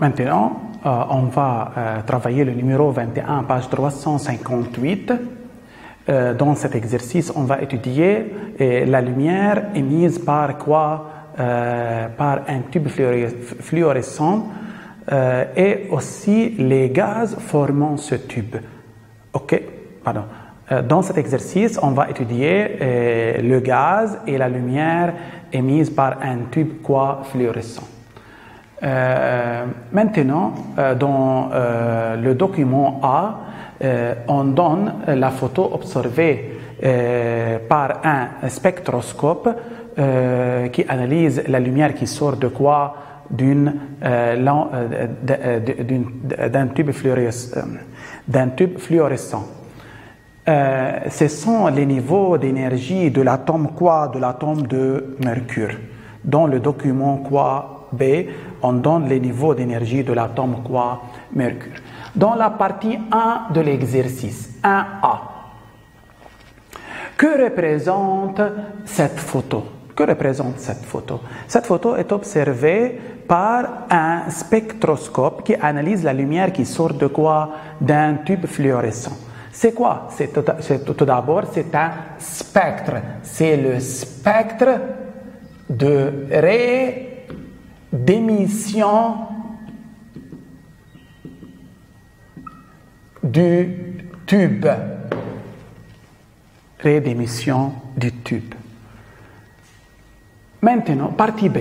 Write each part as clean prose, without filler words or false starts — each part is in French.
Maintenant, on va travailler le numéro 21, page 358. Dans cet exercice, on va étudier la lumière émise par quoi? Par un tube fluorescent et aussi les gaz formant ce tube. Ok, pardon. Dans cet exercice, on va étudier le gaz et la lumière émise par un tube fluorescent. Maintenant, dans le document A, on donne la photo observée par un spectroscope qui analyse la lumière qui sort de quoi? D'un tube fluorescent. Ce sont les niveaux d'énergie de l'atome de l'atome de mercure. Dans le document B, on donne les niveaux d'énergie de l'atome mercure. Dans la partie 1 de l'exercice, 1A, que représente cette photo? Que représente cette photo? Cette photo est observée par un spectroscope qui analyse la lumière qui sort de quoi? D'un tube fluorescent. C'est quoi? Tout d'abord, c'est un spectre. C'est le spectre de d'émission du tube. Ray d'émission du tube. Maintenant, partie B.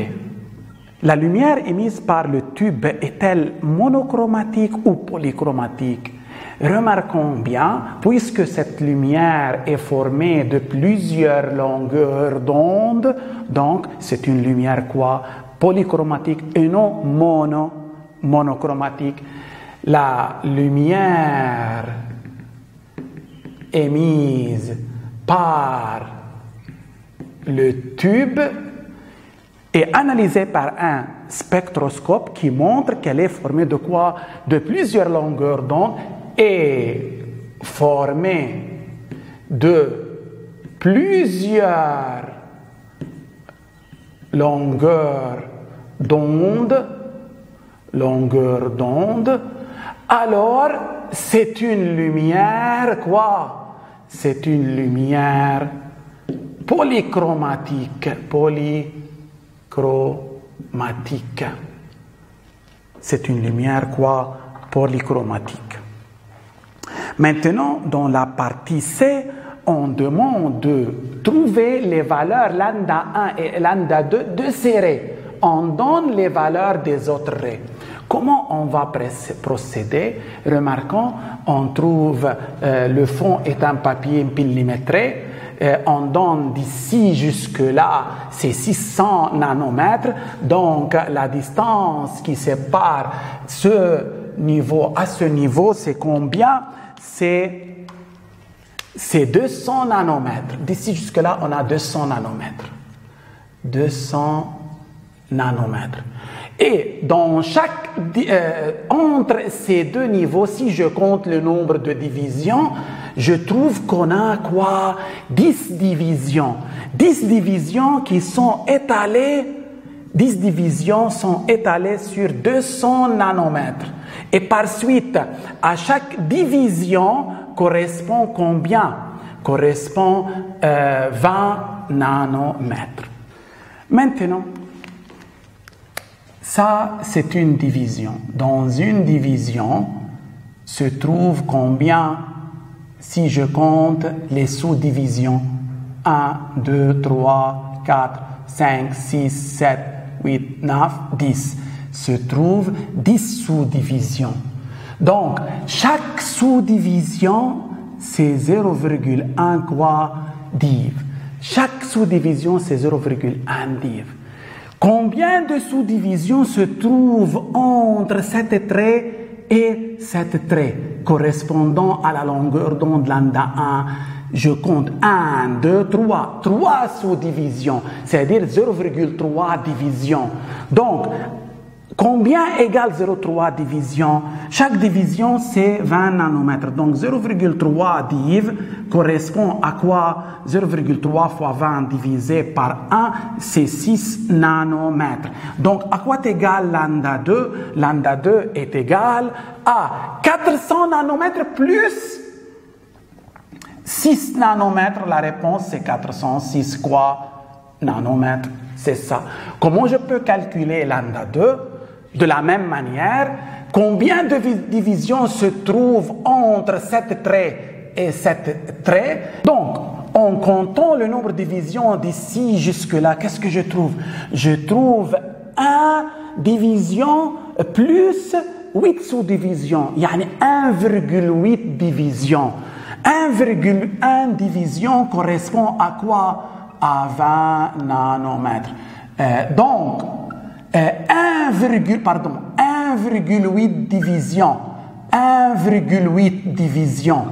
La lumière émise par le tube est-elle monochromatique ou polychromatique? Remarquons bien, puisque cette lumière est formée de plusieurs longueurs d'onde, donc c'est une lumière polychromatique et non monochromatique. La lumière émise par le tube est analysée par un spectroscope qui montre qu'elle est formée de quoi? De plusieurs longueurs d'onde et formée de plusieurs longueurs d'onde, alors c'est une lumière C'est une lumière polychromatique. C'est une lumière polychromatique. Maintenant, dans la partie C, on demande de trouver les valeurs lambda 1 et lambda 2 de ces raies. On donne les valeurs des autres raies. Comment on va procéder? Remarquons, on trouve le fond est un papier millimétré. On donne d'ici jusque-là, c'est 600 nanomètres. Donc, la distance qui sépare ce niveau à ce niveau, c'est combien? C'est 200 nanomètres. D'ici jusque-là, on a 200 nanomètres. 200 nanomètres. Et dans entre ces deux niveaux, si je compte le nombre de divisions, je trouve qu'on a 10 divisions. 10 divisions qui sont étalées. 10 divisions sont étalées sur 200 nanomètres. Et par suite, à chaque division correspond combien? Correspond 20 nanomètres. Maintenant, ça, c'est une division. Dans une division se trouve combien? Si je compte les sous-divisions, 1, 2, 3, 4, 5, 6, 7, 8, 9, 10, se trouve 10 sous-divisions. Donc, chaque sous-division, c'est 0,1 div. Chaque sous-division, c'est 0,1 div. Combien de sous-divisions se trouvent entre cette trait et cette trait correspondant à la longueur d'onde lambda 1? Je compte 1, 2, 3. 3 sous-divisions, c'est-à-dire 0,3 divisions. Donc, Combien égale 0,3 division? Chaque division, c'est 20 nanomètres. Donc, 0,3 div correspond à quoi? 0,3 fois 20 divisé par 1, c'est 6 nanomètres. Donc, à quoi est égal lambda 2? Lambda 2 est égal à 400 nanomètres plus 6 nanomètres. La réponse, c'est 406 quoi? Nanomètres. C'est ça. Comment je peux calculer lambda 2? De la même manière, combien de divisions se trouvent entre 7 traits et 7 traits? Donc, en comptant le nombre de divisions d'ici jusque-là, qu'est-ce que je trouve? Je trouve 1 division plus 8 sous-divisions, yani 1,8 divisions. 1,1 division correspond à quoi? À 20 nanomètres. Donc, 1,8 division. 1,8 division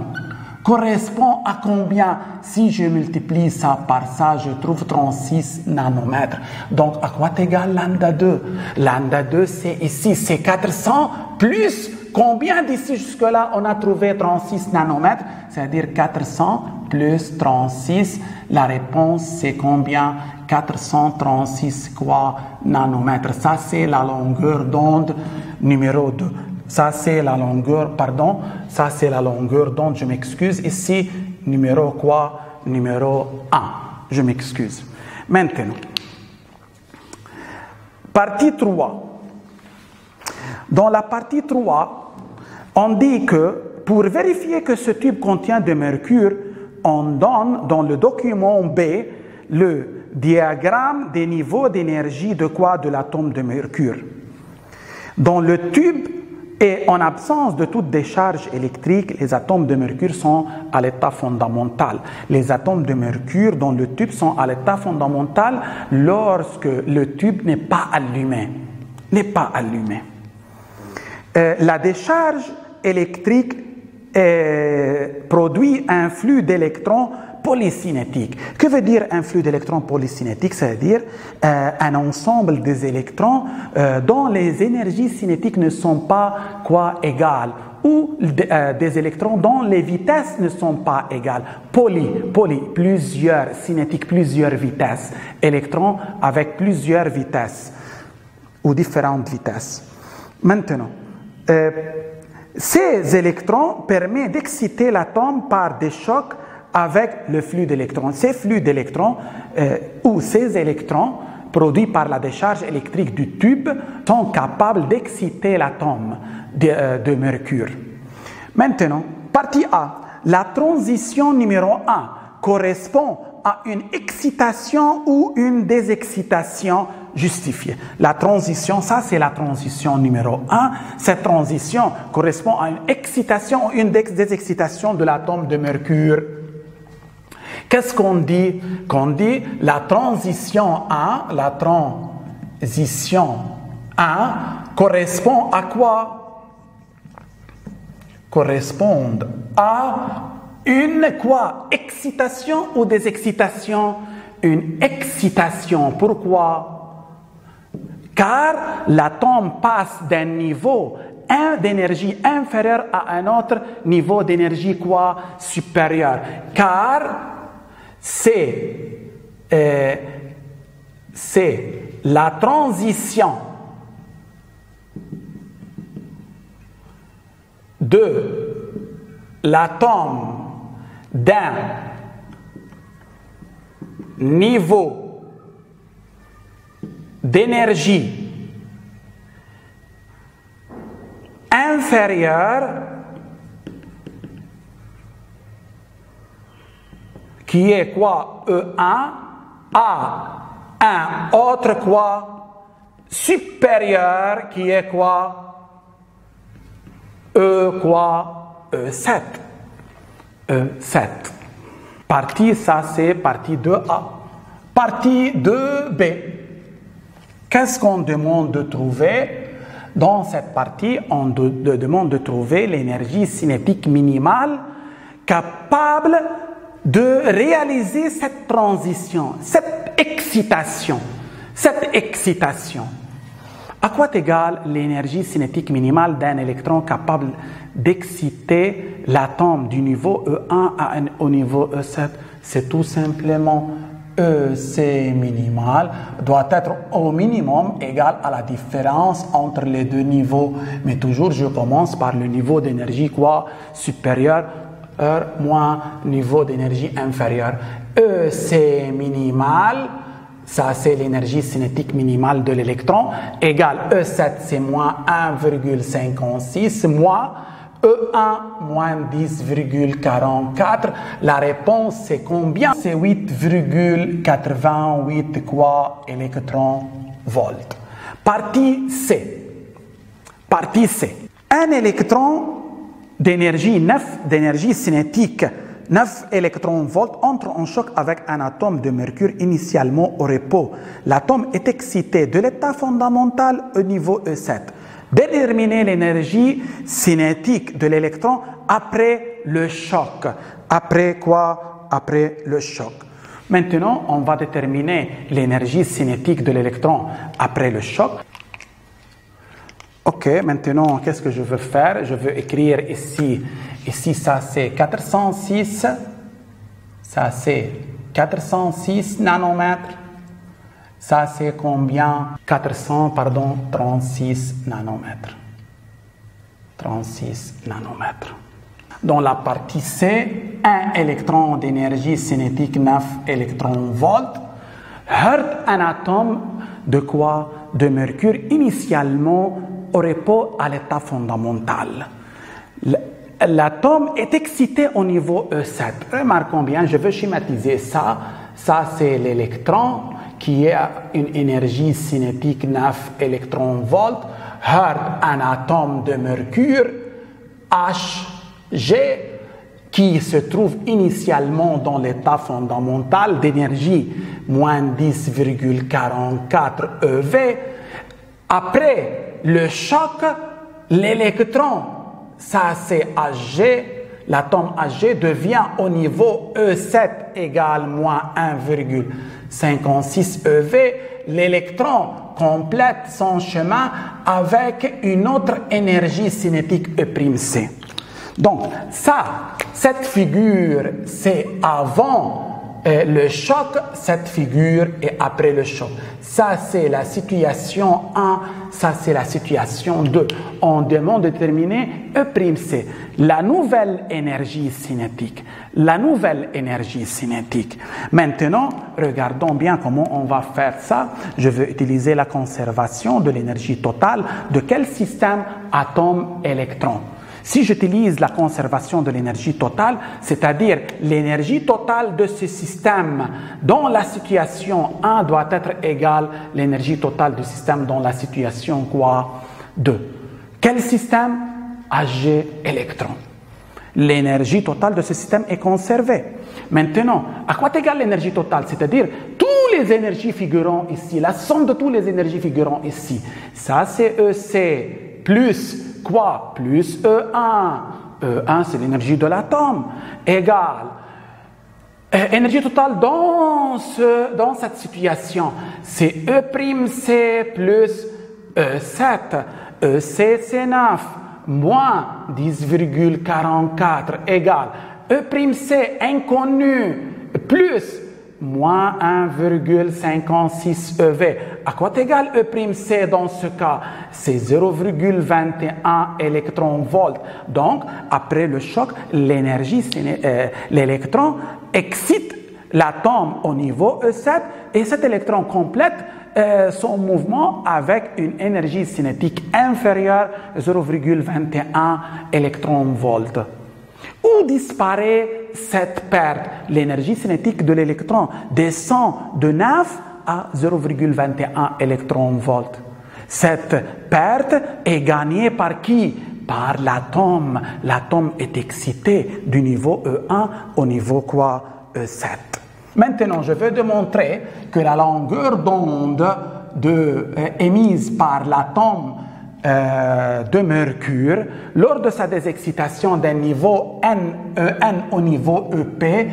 correspond à combien? Si je multiplie ça par ça, je trouve 36 nanomètres. Donc, à quoi est égal lambda 2? Lambda 2, c'est ici, c'est 400 plus combien d'ici jusque-là? On a trouvé 36 nanomètres, c'est-à-dire 400 plus 36. La réponse, c'est combien? 436 quoi? Nanomètres. Ça, c'est la longueur d'onde numéro 2. Ça, c'est la longueur, pardon, ça, c'est la longueur d'onde, je m'excuse. Ici, numéro quoi? Numéro 1. Je m'excuse. Maintenant, partie 3. Dans la partie 3, on dit que pour vérifier que ce tube contient du mercure, on donne dans le document B le diagramme des niveaux d'énergie de quoi? De l'atome de mercure. Dans le tube et en absence de toute décharge électrique, les atomes de mercure sont à l'état fondamental. Les atomes de mercure dans le tube sont à l'état fondamental lorsque le tube n'est pas allumé. La décharge électrique produit un flux d'électrons polycinétique. Que veut dire un flux d'électrons polycinétique? C'est-à-dire un ensemble des électrons dont les énergies cinétiques ne sont pas quoi égales, ou des électrons dont les vitesses ne sont pas égales. Plusieurs cinétiques, plusieurs vitesses. Électrons avec plusieurs vitesses ou différentes vitesses. Maintenant, ces électrons permettent d'exciter l'atome par des chocs avec le flux d'électrons. Ces flux d'électrons ou ces électrons produits par la décharge électrique du tube sont capables d'exciter l'atome de mercure. Maintenant, partie A. La transition numéro 1 correspond à une excitation ou une désexcitation justifiée. La transition, ça c'est la transition numéro 1. Cette transition correspond à une excitation ou une désexcitation de l'atome de mercure. Qu'est-ce qu'on dit? Qu'on dit la transition 1 correspond à quoi? Correspond à une quoi? Excitation ou désexcitation? Une excitation. Pourquoi? Car l'atome passe d'un niveau d'énergie inférieur à un autre niveau d'énergie quoi? Supérieur. Car c'est la transition de l'atome d'un niveau d'énergie inférieur qui est quoi? E1 à un autre quoi? Supérieur qui est quoi? E quoi? E7. E7. Partie, ça c'est partie 2A. Partie 2B. Qu'est-ce qu'on demande de trouver? Dans cette partie, on demande de trouver l'énergie cinétique minimale capable de réaliser cette transition, cette excitation. À quoi est égale l'énergie cinétique minimale d'un électron capable d'exciter l'atome du niveau E1 au niveau E7? C'est tout simplement EC minimal doit être au minimum égal à la différence entre les deux niveaux. Mais toujours, je commence par le niveau d'énergie quoi supérieur moins niveau d'énergie inférieur. EC minimal, ça c'est l'énergie cinétique minimale de l'électron, égale E7 c'est moins 1,56 moins E1 moins 10,44. La réponse c'est combien? C'est 8,88 quoi électron-volts. Partie C. Partie C. Un électron d'énergie cinétique 9 électron-volts entre en choc avec un atome de mercure initialement au repos. L'atome est excité de l'état fondamental au niveau E7. Déterminer l'énergie cinétique de l'électron après le choc. Après quoi? Après le choc. Maintenant, on va déterminer l'énergie cinétique de l'électron après le choc. Ok, maintenant, qu'est-ce que je veux faire? Je veux écrire ici, ça c'est 406, ça c'est 406 nanomètres. Ça, c'est combien? 36 nanomètres. 36 nanomètres. Dans la partie C, un électron d'énergie cinétique 9 électron-volts heurte un atome de quoi? De mercure initialement au repos à l'état fondamental. L'atome est excité au niveau E7. Remarquons bien, je veux schématiser ça. Ça, c'est l'électron qui a une énergie cinétique 9 électron-volts, heurte un atome de mercure, Hg, qui se trouve initialement dans l'état fondamental d'énergie moins 10,44 eV. Après le choc, l'électron, ça c'est Hg, l'atome Hg devient au niveau E7 égale moins 1,56 eV. L'électron complète son chemin avec une autre énergie cinétique E'C. Donc, cette figure, c'est avant le choc, cette figure est après le choc. Ça, c'est la situation 1, ça, c'est la situation 2. On demande de déterminer E'C, la nouvelle énergie cinétique. La nouvelle énergie cinétique. Maintenant, regardons bien comment on va faire ça. Je veux utiliser la conservation de l'énergie totale de quel système? Atome-électron. Si j'utilise la conservation de l'énergie totale, c'est-à-dire l'énergie totale de ce système dans la situation 1 doit être égale à l'énergie totale du système dans la situation quoi? 2. Quel système? Hg électron. L'énergie totale de ce système est conservée. Maintenant, à quoi est égale l'énergie totale? C'est-à-dire toutes les énergies figurant ici, la somme de toutes les énergies figurant ici. Ça, c'est Ec plus quoi? Plus E1. E1, c'est l'énergie de l'atome. Égale. Énergie totale dans cette situation, c'est E'C plus E7. Ec, c'est 9. Moins 10,44 égale E'C inconnu plus moins 1,56 eV. À quoi égale E'C dans ce cas? C'est 0,21 électron-volts. Donc, après le choc, l'électron excite l'atome au niveau E7 et cet électron complète son mouvement avec une énergie cinétique inférieure à 0,21 électron-volts. Où disparaît cette perte? L'énergie cinétique de l'électron descend de 9 à 0,21 électron-volts. Cette perte est gagnée par qui? Par l'atome. L'atome est excité du niveau E1 au niveau quoi? E7. Maintenant, je veux démontrer que la longueur d'onde émise par l'atome de mercure lors de sa désexcitation d'un niveau En au niveau EP,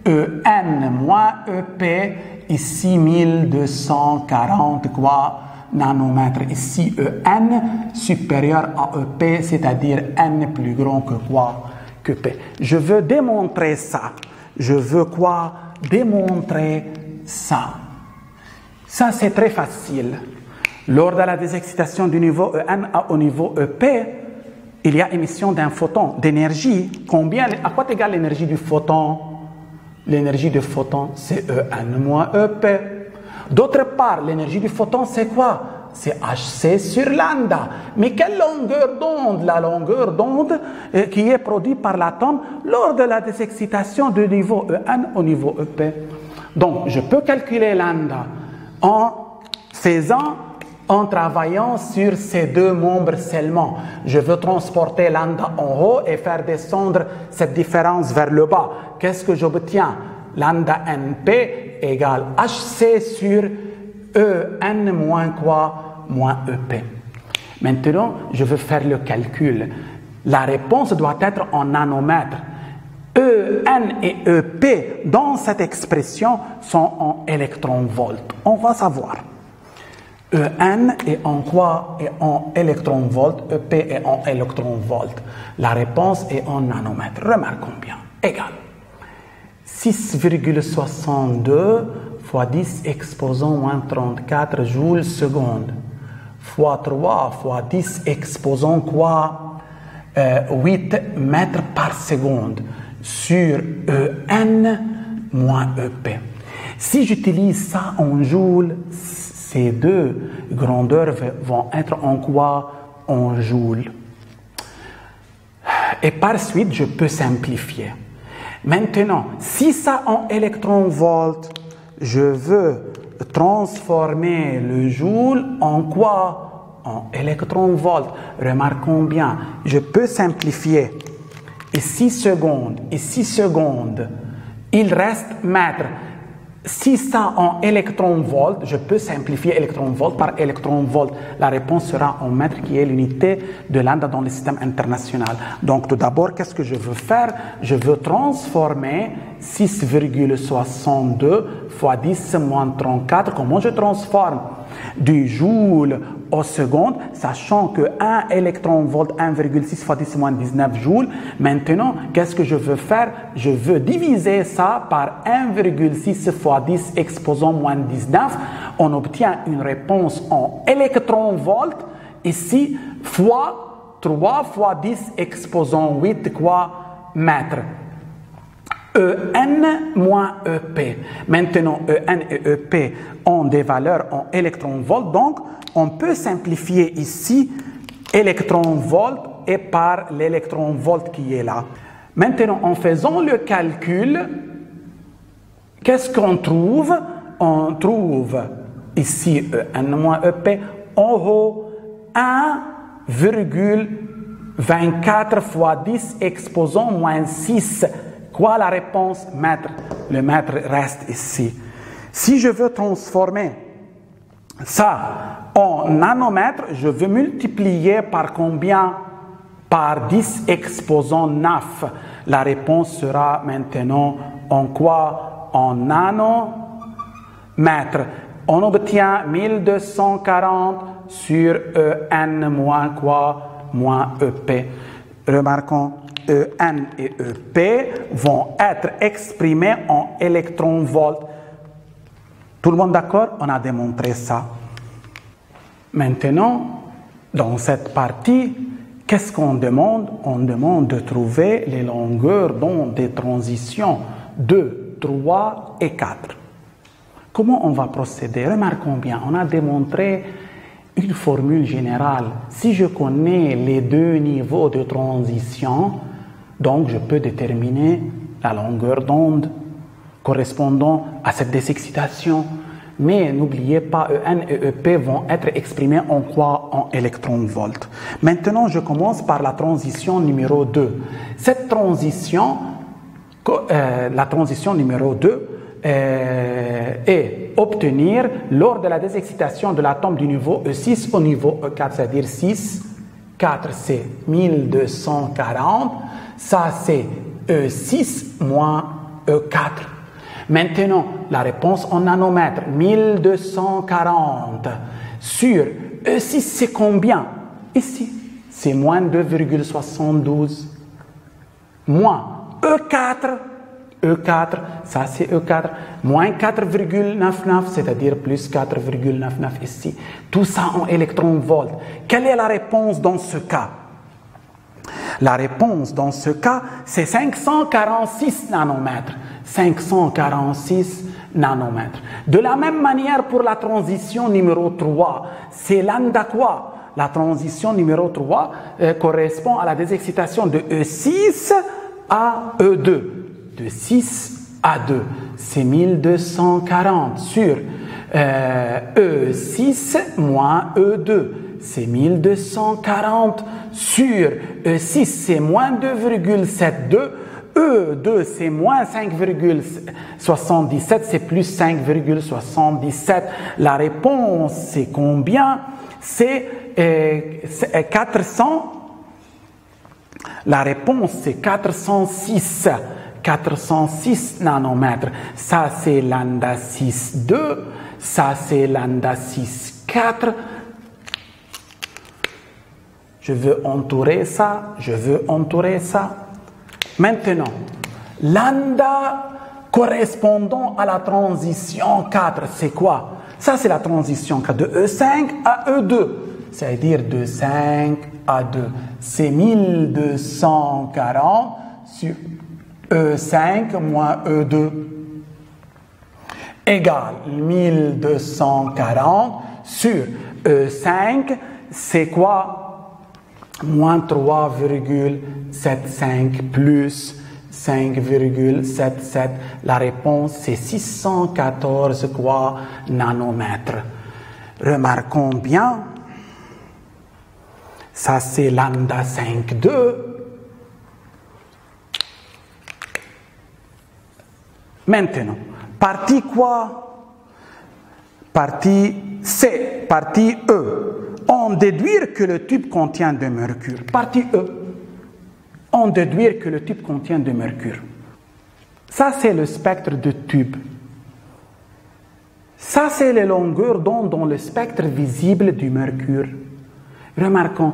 En moins EP, ici 1240 quoi nanomètres. Ici, En supérieur à EP, c'est-à-dire N plus grand que quoi? Que P. Je veux démontrer ça. Je veux quoi? Démontrer ça. Ça, c'est très facile. Lors de la désexcitation du niveau En au niveau EP, il y a émission d'un photon d'énergie. À quoi égale l'énergie du photon? L'énergie du photon, c'est En moins EP. D'autre part, l'énergie du photon, c'est quoi? C'est Hc sur lambda. Mais quelle longueur d'onde? La longueur d'onde qui est produite par l'atome lors de la désexcitation du niveau En au niveau EP. Donc, je peux calculer lambda en travaillant sur ces deux membres seulement. Je veux transporter lambda en haut et faire descendre cette différence vers le bas. Qu'est-ce que j'obtiens? Lambda NP égale Hc sur En moins quoi? Moins EP. Maintenant, je veux faire le calcul. La réponse doit être en nanomètres. En et EP dans cette expression sont en électronvolts. On va savoir. En est en quoi? Est en électronvolts. EP est en électronvolts. La réponse est en nanomètres. Remarquons bien. Égal. 6,62 fois 10 exposant moins 34 joules seconde fois 3 fois 10 exposant quoi? 8 mètres par seconde sur En moins EP. Si j'utilise ça en joules, ces deux grandeurs vont être en quoi? En joules. Et par suite, je peux simplifier. Maintenant, si ça en électronvolts, je veux transformer le joule en quoi? En électronvolts. Remarquons bien, je peux simplifier. Et 6 secondes, il reste mètre. Si ça en électronvolts, je peux simplifier électronvolt par électronvolt. La réponse sera en mètres qui est l'unité de lambda dans le système international. Donc tout d'abord, qu'est-ce que je veux faire? Je veux transformer 6,62 fois 10 moins 34. Comment je transforme? Du joule au seconde, sachant que 1 électronvolt, 1,6 fois 10 moins 19 joules. Maintenant, qu'est-ce que je veux faire? Je veux diviser ça par 1,6 fois 10 exposant moins 19. On obtient une réponse en électronvolts. Ici, fois 3 fois 10 exposant 8 quoi? Mètres. En moins EP. Maintenant, En et EP ont des valeurs en électronvolts, donc on peut simplifier ici électronvolts et par l'électronvolt qui est là. Maintenant, en faisant le calcul, qu'est-ce qu'on trouve? On trouve ici En moins EP en haut 1,24 fois 10 exposant moins 6. Quoi la réponse? Mètre. Le mètre reste ici. Si je veux transformer ça en nanomètres, je veux multiplier par combien? Par 10 exposant 9. La réponse sera maintenant en quoi? En nanomètres. On obtient 1240 sur En moins quoi? Moins EP. Remarquons. En et EP vont être exprimés en électronvolts. Tout le monde d'accord? On a démontré ça. Maintenant, dans cette partie, qu'est-ce qu'on demande? On demande de trouver les longueurs d'onde des transitions 2, 3 et 4. Comment on va procéder? Remarquons bien, on a démontré une formule générale. Si je connais les deux niveaux de transition, donc je peux déterminer la longueur d'onde correspondant à cette désexcitation. Mais n'oubliez pas, En et EP vont être exprimés en quoi? En électronvolts. Maintenant, je commence par la transition numéro 2. Cette transition, la transition numéro 2, est obtenir lors de la désexcitation de l'atome du niveau E6 au niveau E4, c'est-à-dire 6, 4 c'est 1240, ça c'est E6 moins E4. Maintenant, la réponse en nanomètres, 1240, sur E6, c'est combien? Ici, c'est moins 2,72. Moins E4, ça c'est E4, moins 4,99, c'est-à-dire plus 4,99 ici. Tout ça en électronvolts. Quelle est la réponse dans ce cas? La réponse dans ce cas, c'est 546 nanomètres. 546 nanomètres. De la même manière pour la transition numéro 3, c'est lambda quoi? La transition numéro 3 correspond à la désexcitation de E6 à E2. De 6 à 2, c'est 1240 sur E6 moins E2, c'est 1240 sur E6, c'est moins 2,72, E2, c'est moins 5,77, c'est plus 5,77. La réponse, c'est combien? C'est 400. La réponse, c'est 406. 406 nanomètres. Ça, c'est lambda 6,2. Ça, c'est lambda 6,4. Je veux entourer ça. Je veux entourer ça. Maintenant, lambda correspondant à la transition 4, c'est quoi? Ça, c'est la transition 4 de E5 à E2. C'est-à-dire de 5 à 2. C'est 1240 sur E5 moins E2 égale 1240 sur E5, c'est quoi? Moins 3,75 plus 5,77. La réponse, c'est 614 quoi? Nanomètres. Remarquons bien, ça c'est lambda 5,2. Maintenant, partie quoi? Partie C, partie E. On déduit que le tube contient de mercure. Partie E. On déduit que le tube contient de mercure. Ça, c'est le spectre de tube. Ça, c'est les longueurs d'onde dans le spectre visible du mercure. Remarquons,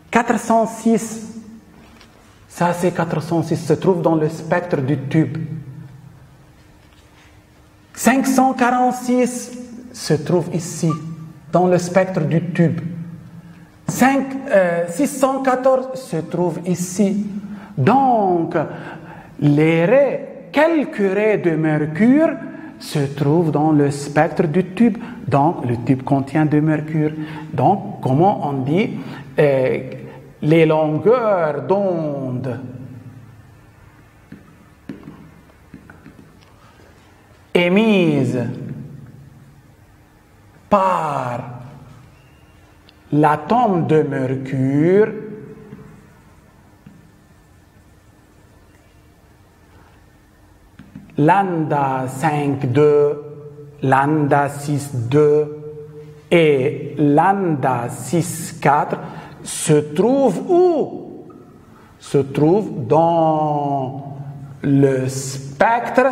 406, ça c'est 406, se trouve dans le spectre du tube. 546 se trouve ici, dans le spectre du tube. 614 se trouve ici. Donc, quelques raies de mercure se trouvent dans le spectre du tube. Donc, le tube contient de mercure. Donc, comment on dit les longueurs d'onde émises par l'atome de mercure lambda 5,2, lambda 6,2 et lambda 6,4 se trouvent où? Se trouvent dans le spectre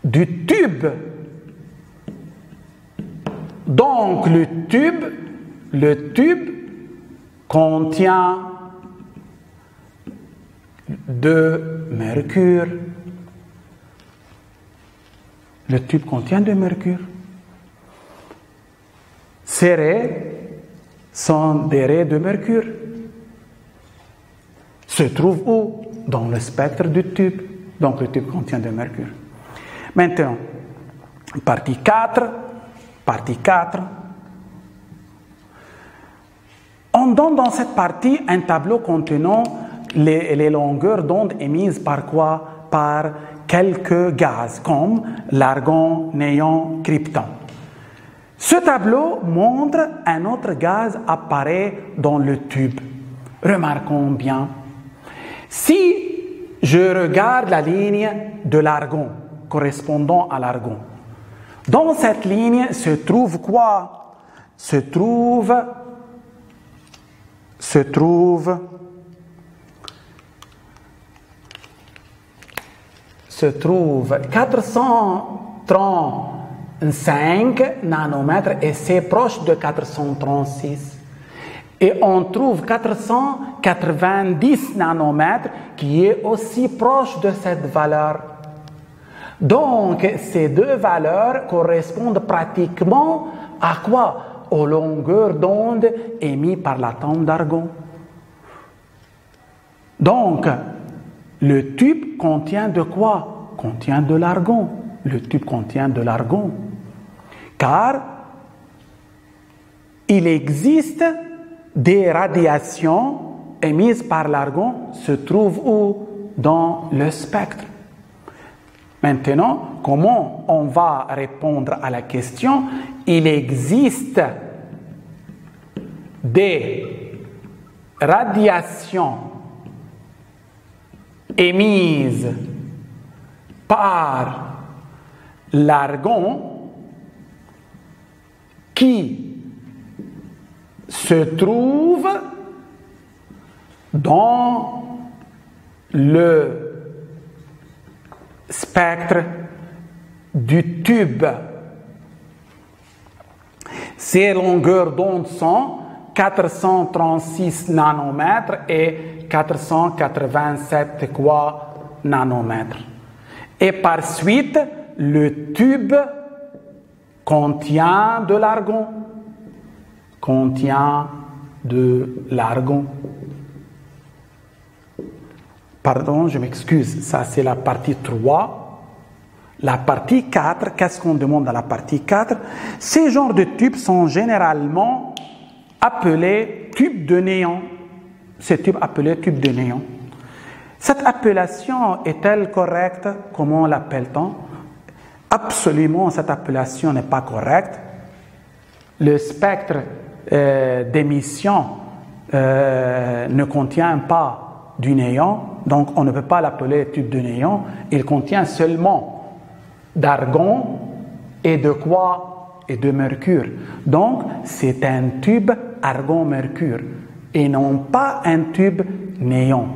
du tube. Donc le tube contient de mercure. Le tube contient de mercure. Ces raies sont des raies de mercure. Se trouvent où? Dans le spectre du tube. Donc le tube contient de mercure. Maintenant, partie 4. On donne dans cette partie un tableau contenant les longueurs d'onde émises par quoi? Par quelques gaz, comme l'argon, néon, krypton. Ce tableau montre un autre gaz apparaît dans le tube. Remarquons bien. Si je regarde la ligne de l'argon, correspondant à l'argon, dans cette ligne se trouve quoi? Se trouve 430 5 nanomètres et c'est proche de 436. Et on trouve 490 nanomètres qui est aussi proche de cette valeur. Donc, ces deux valeurs correspondent pratiquement à quoi? Aux longueurs d'onde émises par l'atome d'argon. Donc, le tube contient de quoi? Contient de l'argon. Le tube contient de l'argon. Car il existe des radiations émises par l'argon se trouvent où? Dans le spectre. Maintenant, comment on va répondre à la question? Il existe des radiations émises par l'argon qui se trouve dans le spectre du tube. Ces longueurs d'onde sont 436 nanomètres et 487 nanomètres. Et par suite, le tube contient de l'argon. Contient de l'argon. Pardon, je m'excuse, ça c'est la partie 3. La partie 4, qu'est-ce qu'on demande dans la partie 4? Ces genres de tubes sont généralement appelés tubes de néon. Ces tubes appelés tubes de néon. Cette appellation est-elle correcte? Comment l'appelle-t-on? Absolument, cette appellation n'est pas correcte. Le spectre d'émission ne contient pas du néon, donc on ne peut pas l'appeler tube de néon. Il contient seulement d'argon et de quoi? Et de mercure. Donc, c'est un tube argon-mercure et non pas un tube néon.